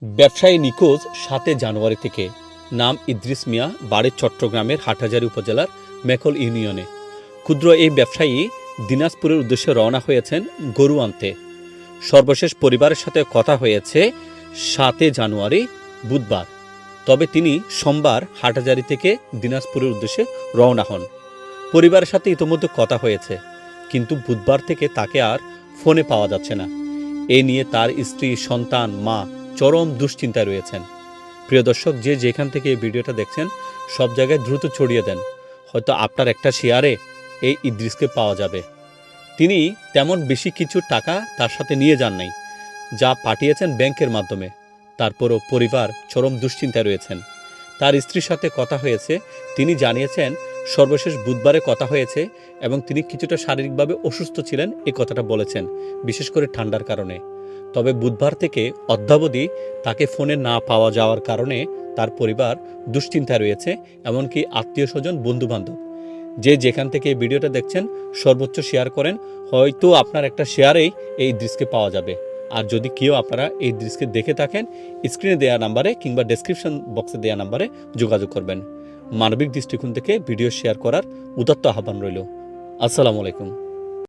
ব্যবসায়ী নিখোঁজ ৭ জানুয়ারি থেকে। নাম ইদ্রিস মিয়া, বাড়ি চট্টগ্রামের হাটহাজারী উপজেলার মেকল ইউনিয়নে। ক্ষুদ্র এই ব্যবসায়ী দিনাজপুরের উদ্দেশ্যে রওনা হয়েছেন গরু আনতে। সর্বশেষ পরিবারের সাথে কথা হয়েছে ৭ জানুয়ারি বুধবার। তবে তিনি সোমবার হাটহাজারী থেকে দিনাজপুরের উদ্দেশ্যে রওনা হন। পরিবারের সাথে ইতোমধ্যে কথা হয়েছে, কিন্তু বুধবার থেকে তাকে আর ফোনে পাওয়া যাচ্ছে না। এ নিয়ে তার স্ত্রী, সন্তান, মা চরম দুশ্চিন্তায় রয়েছেন। প্রিয় দর্শক, যে যেখান থেকে এই ভিডিওটা দেখছেন সব জায়গায় দ্রুত ছড়িয়ে দেন। হয়তো আপনার একটা শেয়ারে এই ইদ্রিসকে পাওয়া যাবে। তিনি তেমন বেশি কিছু টাকা তার সাথে নিয়ে যান নাই, যা পাঠিয়েছেন ব্যাংকের মাধ্যমে। তারপরও পরিবার চরম দুশ্চিন্তায় রয়েছেন। তার স্ত্রীর সাথে কথা হয়েছে, তিনি জানিয়েছেন সর্বশেষ বুধবারে কথা হয়েছে এবং তিনি কিছুটা শারীরিকভাবে অসুস্থ ছিলেন, এই কথাটা বলেছেন, বিশেষ করে ঠান্ডার কারণে। তবে বুধবার থেকে অদ্যাবধি তাকে ফোনে না পাওয়া যাওয়ার কারণে তার পরিবার দুশ্চিন্তায় রয়েছে, এমনকি আত্মীয় স্বজন, বন্ধুবান্ধব। যে যেখান থেকে এই ভিডিওটা দেখছেন সর্বোচ্চ শেয়ার করেন, হয়তো আপনার একটা শেয়ারেই এই দৃশ্যকে পাওয়া যাবে। আর যদি কেউ আপনারা এই দৃশ্যকে দেখে থাকেন, স্ক্রিনে দেওয়া নাম্বারে কিংবা ডেসক্রিপশন বক্সে দেওয়া নাম্বারে যোগাযোগ করবেন। মানবিক দৃষ্টিকোণ থেকে ভিডিও শেয়ার করার উদাত্ত আহ্বান রইল। আসসালামু আলাইকুম।